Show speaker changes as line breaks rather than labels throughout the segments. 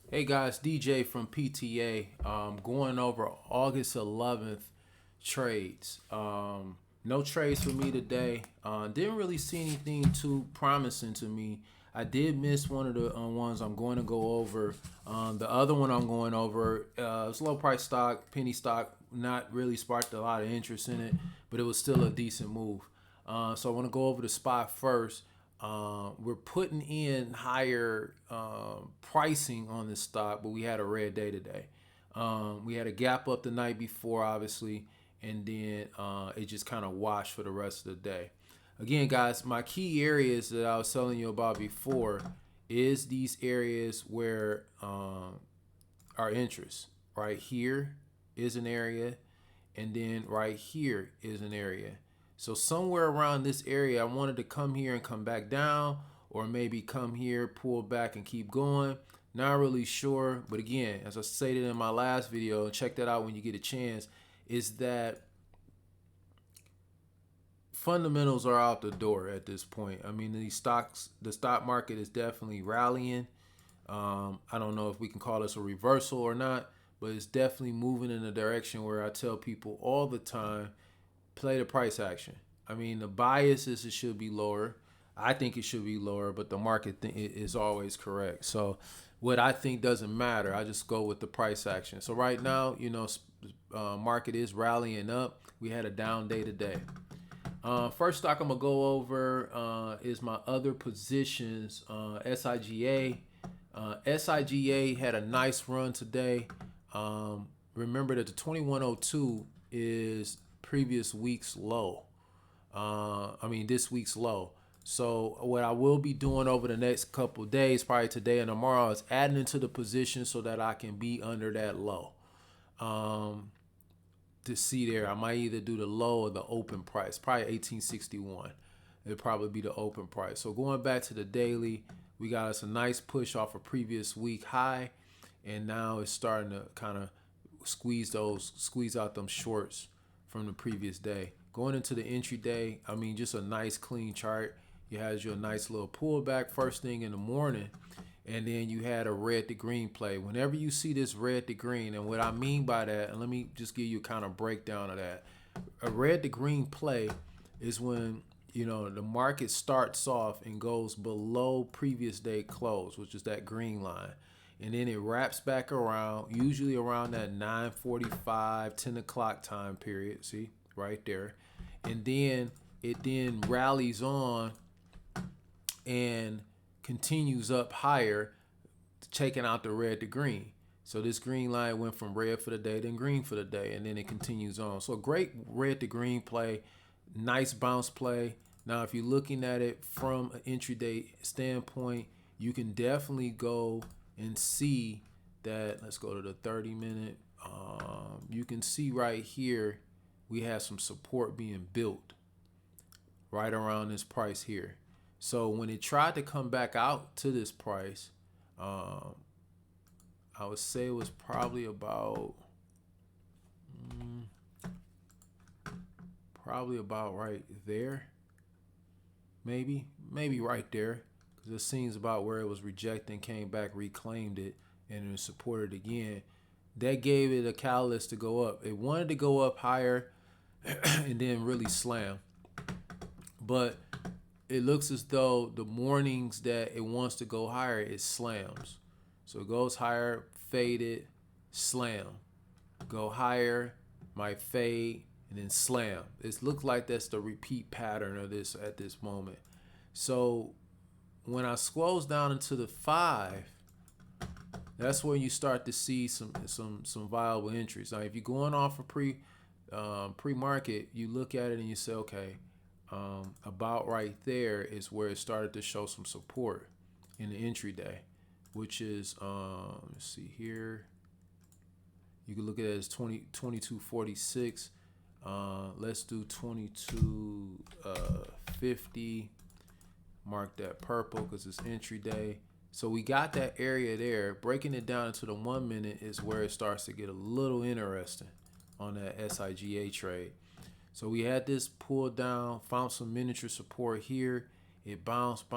Hey guys, DJ from PTA. Going over August 11th trades. No trades for me today. Didn't really see anything too promising to me. I did miss one of the ones I'm going to go over. The other one I'm going over, it's low price stock, penny stock. Not really sparked a lot of interest in it, but it was still a decent move. So I want to go over the spot first. We're putting in higher pricing on this stock, but we had a red day today. We had a gap up the night before, obviously, and then it just kind of washed for the rest of the day. Again, guys, my key areas that I was telling you about before is these areas where our interest. Right here is an area, and then right here is an area. So somewhere around this area, I wanted to come here and come back down, or maybe come here, pull back and keep going. Not really sure, but again, as I stated in my last video, check that out when you get a chance, is that fundamentals are out the door at this point. I mean, the stock market is definitely rallying. I don't know if we can call this a reversal or not, but it's definitely moving in a direction where I tell people all the time, play the price action. I mean, the bias is it should be lower. I think it should be lower, but the market is always correct. So what I think doesn't matter. I just go with the price action. So right now, market is rallying up. We had a down day today. First stock I'm gonna go over is my other positions. SIGA. SIGA had a nice run today. Remember that the 2102 is previous week's low. This week's low. So what I will be doing over the next couple of days, probably today and tomorrow, is adding into the position so that I can be under that low. To see there, I might either do the low or the open price, probably 1861. It'll probably be the open price. So going back to the daily, we got us a nice push off a previous week high, and now it's starting to kind of squeeze out them shorts from the previous day. Going into the entry day, just a nice clean chart. You had your nice little pullback first thing in the morning, and then you had a red to green play. Whenever you see this red to green, and what I mean by that, and let me just give you a kind of breakdown of that. A red to green play is when the market starts off and goes below previous day close, which is that green line, and then it wraps back around, usually around that 9:45, 10 o'clock time period. See right there, and then it then rallies on and continues up higher, taking out the red to green. So this green line went from red for the day, then green for the day, and then it continues on. So great red to green play, nice bounce play. Now, if you're looking at it from an intraday standpoint, you can definitely go and see that. Let's go to the 30-minute. You can see right here, we have some support being built right around this price here. So when it tried to come back out to this price, I would say it was probably about right there, maybe right there, because it seems about where it was rejecting, came back, reclaimed it, and then supported again. That gave it a catalyst to go up. It wanted to go up higher and then really slam, but it looks as though the mornings that it wants to go higher, it slams. So it goes higher, faded, slam. Go higher, might fade, and then slam. It looks like that's the repeat pattern of this at this moment. So when I scrolls down into the 5, that's where you start to see some viable entries. Now, if you're going off of pre-market, you look at it and you say, okay, about right there is where it started to show some support in the entry day, which is let's see here. You can look at it as 2246. Let's do 2250. Mark that purple because it's entry day. So we got that area there. Breaking it down into the 1 minute is where it starts to get a little interesting on that SIGA trade. So we had this pull down, found some miniature support here. It bounced,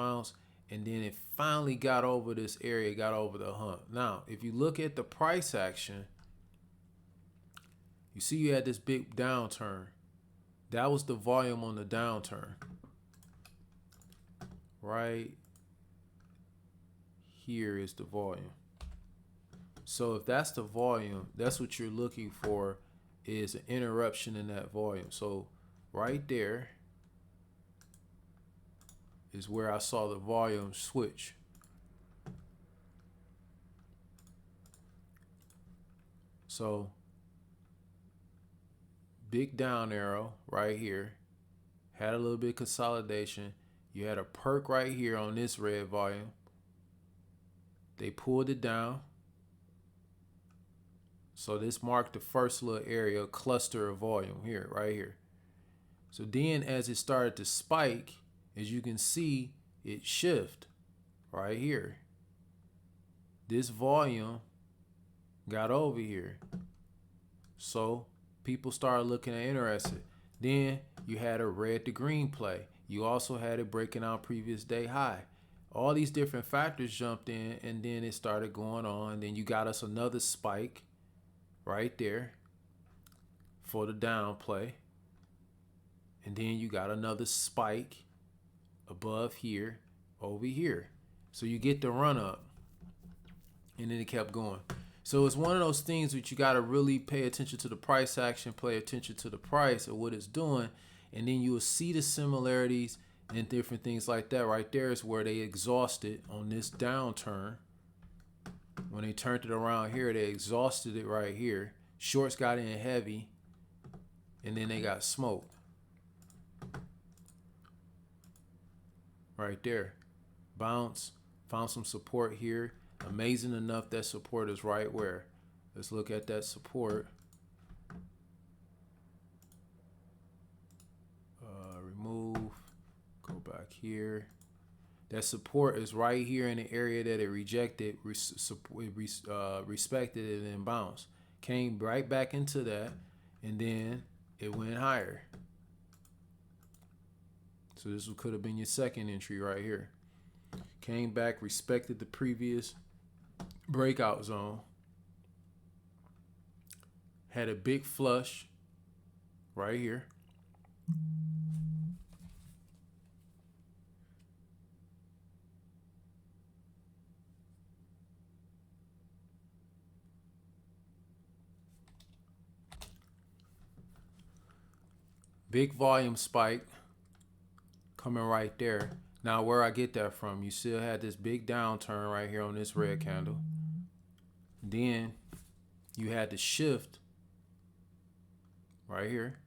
and then it finally got over this area, got over the hump. Now, if you look at the price action, you see you had this big downturn. That was the volume on the downturn. Right here is the volume. So if that's the volume, that's what you're looking for, is an interruption in that volume. So right there is where I saw the volume switch. So big down arrow right here, had a little bit of consolidation. You had a perk right here on this red volume. They pulled it down. So this marked the first little area, cluster of volume here, right here. So then as it started to spike, as you can see, it shift right here. This volume got over here. So people started looking at interested. Then you had a red to green play. You also had it breaking out previous day high. All these different factors jumped in, and then it started going on. Then you got us another spike right there for the down play. And then you got another spike above here, over here. So you get the run up, and then it kept going. So it's one of those things that you got to really pay attention to the price action, pay attention to the price of what it's doing, and then you will see the similarities and different things like that. Right there is where they exhausted on this downturn. When they turned it around here, they exhausted it right here. Shorts got in heavy, and then they got smoked. Right there. Bounce, found some support here. Amazing enough, that support is right where. Let's look at that support. Remove, go back here. That support is right here in the area that it rejected, respected it, and bounced. Came right back into that, and then it went higher. So this could have been your second entry right here. Came back, respected the previous breakout zone. Had a big flush right here. Big volume spike coming right there. Now where I get that from, you still had this big downturn right here on this red candle. Then you had the shift right here.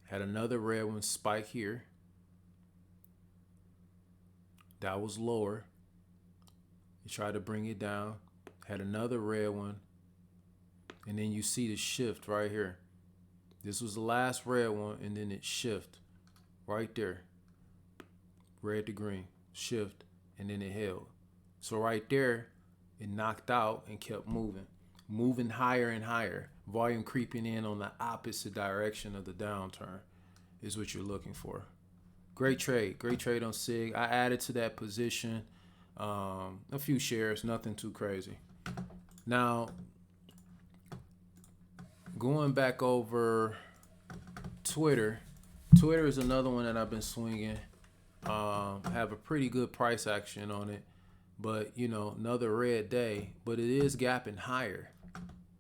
Had another red one spike here. That was lower. You tried to bring it down. Had another red one. And then you see the shift right here. This was the last red one, and then it shift right there. Red to green, shift, and then it held. So right there, it knocked out and kept moving. Moving higher and higher. Volume creeping in on the opposite direction of the downturn is what you're looking for. Great trade on SIG. I added to that position a few shares, nothing too crazy. Now, going back over Twitter. Twitter is another one that I've been swinging. Have a pretty good price action on it, but you know, another red day, but it is gapping higher,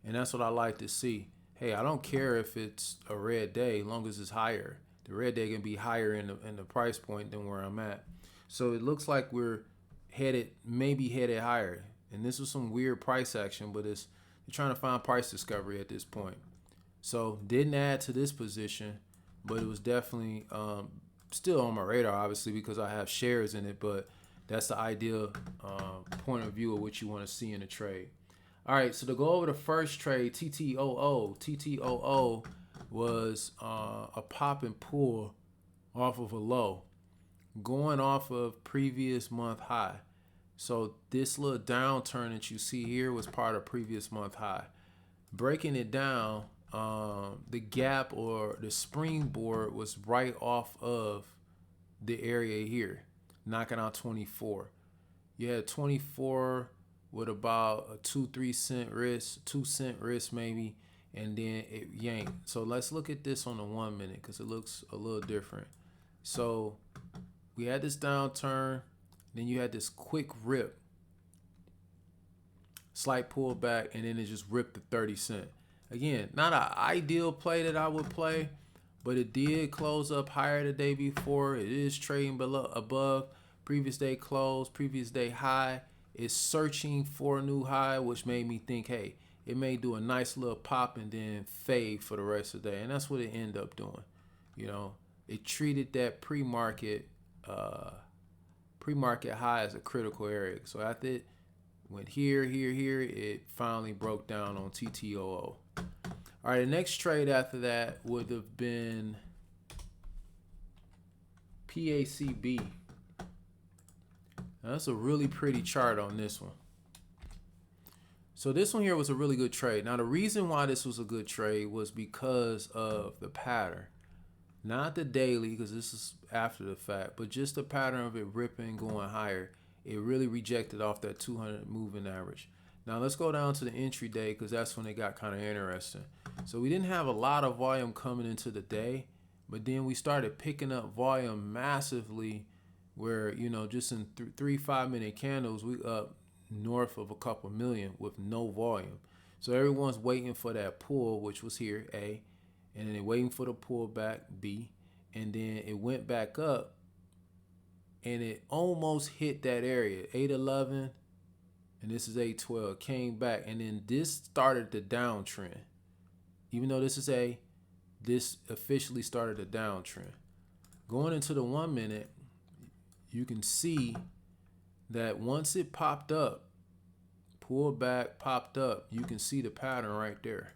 and that's what I like to see. Hey, I don't care if it's a red day, as long as it's higher. The red day can be higher in the price point than where I'm at. So it looks like we're maybe headed higher, and this was some weird price action, but you're trying to find price discovery at this point. So didn't add to this position, but it was definitely still on my radar, obviously, because I have shares in it, but that's the ideal point of view of what you want to see in a trade. All right, so to go over the first trade, TTOO. TTOO was a pop and pull off of a low, going off of previous month high. So this little downturn that you see here was part of previous month high. Breaking it down, the gap or the springboard was right off of the area here. knocking out 24. You had 24 with about a 2-3 cent risk, 2 cent risk maybe, and then it yanked. So let's look at this on the 1 minute because it looks a little different. So we had this downturn, then you had this quick rip, slight pullback, and then it just ripped to 30 cent. Again, not an ideal play that I would play, but it did close up higher the day before. It is trading below, above previous day close, previous day high. It's searching for a new high, which made me think, hey, it may do a nice little pop and then fade for the rest of the day. And that's what it ended up doing. You know, it treated that pre-market high as a critical area. So after it went here, it finally broke down on TTOO. All right, the next trade after that would have been PACB. Now, that's a really pretty chart on this one. So this one here was a really good trade. Now, the reason why this was a good trade was because of the pattern. Not the daily, because this is after the fact, but just the pattern of it ripping, going higher. It really rejected off that 200 moving average. Now, let's go down to the entry day because that's when it got kind of interesting. So we didn't have a lot of volume coming into the day, but then we started picking up volume massively where, you know, just in 3 5-minute candles, we up north of a couple million with no volume. So everyone's waiting for that pull, which was here, A, and then they're waiting for the pullback, B, and then it went back up and it almost hit that area, 811, and this is 812, came back, and then this started the downtrend. Even though this is A, this officially started a downtrend. Going into the 1 minute, you can see that once it popped up, pulled back, popped up, you can see the pattern right there.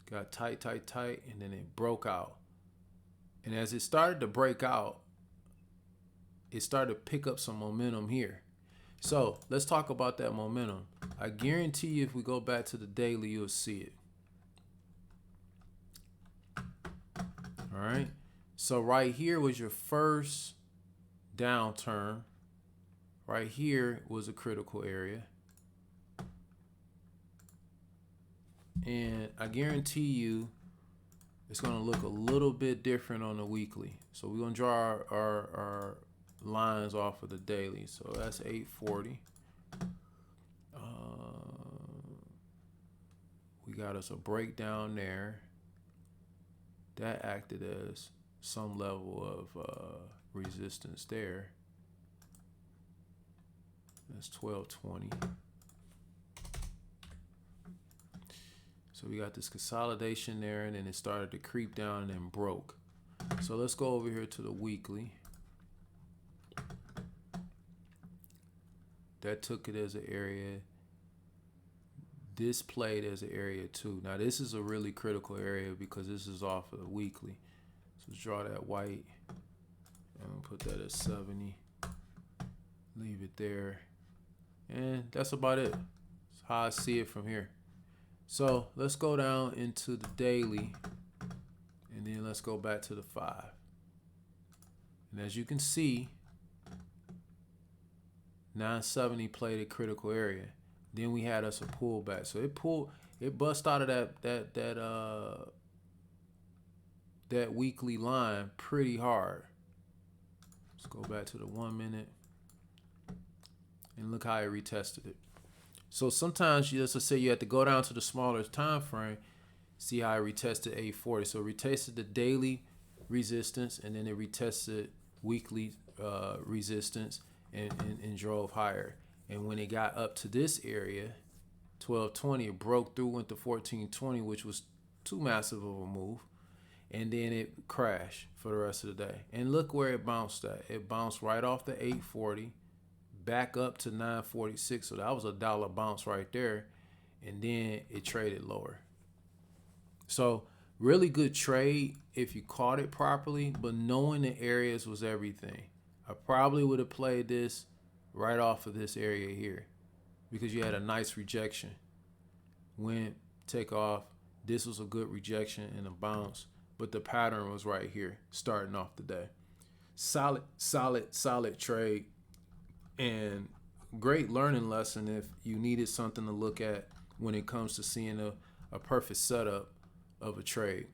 Got tight, and then it broke out. And as it started to break out, it started to pick up some momentum here. So let's talk about that momentum. I guarantee you if we go back to the daily, you'll see it. All right. So right here was your first downturn. Right here was a critical area. And I guarantee you it's going to look a little bit different on the weekly. So we're going to draw our lines off of the daily. So that's 840. We got us a breakdown there. That acted as some level of resistance there. That's 1220. So we got this consolidation there, and then it started to creep down and then broke. So let's go over here to the weekly. That took it as an area. This played as an area too. Now this is a really critical area because this is off of the weekly. So let's draw that white and put that at 70. Leave it there. And that's about it. That's how I see it from here. So let's go down into the daily, and then let's go back to the 5. And as you can see, 970 played a critical area. Then we had us a pullback. So it bust out of that weekly line pretty hard. Let's go back to the 1 minute and look how it retested it. So sometimes you just say you have to go down to the smaller time frame, see how it retested 840. So it retested the daily resistance, and then it retested weekly resistance and drove higher. And when it got up to this area, 1220, it broke through, went to 1420, which was too massive of a move. And then it crashed for the rest of the day. And look where it bounced at. It bounced right off the 840. Back up to 946, so that was a dollar bounce right there, and then it traded lower. So really good trade if you caught it properly, but knowing the areas was everything. I probably would have played this right off of this area here because you had a nice rejection. Went take off. This was a good rejection and a bounce, but the pattern was right here starting off the day. Solid trade, and great learning lesson if you needed something to look at when it comes to seeing a perfect setup of a trade.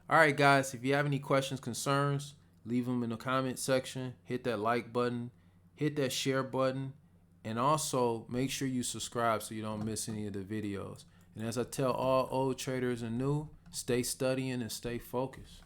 All right, guys, if you have any questions, concerns, leave them in the comment section. Hit that like button, hit that share button, and also make sure you subscribe so you don't miss any of the videos. And as I tell all old traders and new, stay studying and stay focused.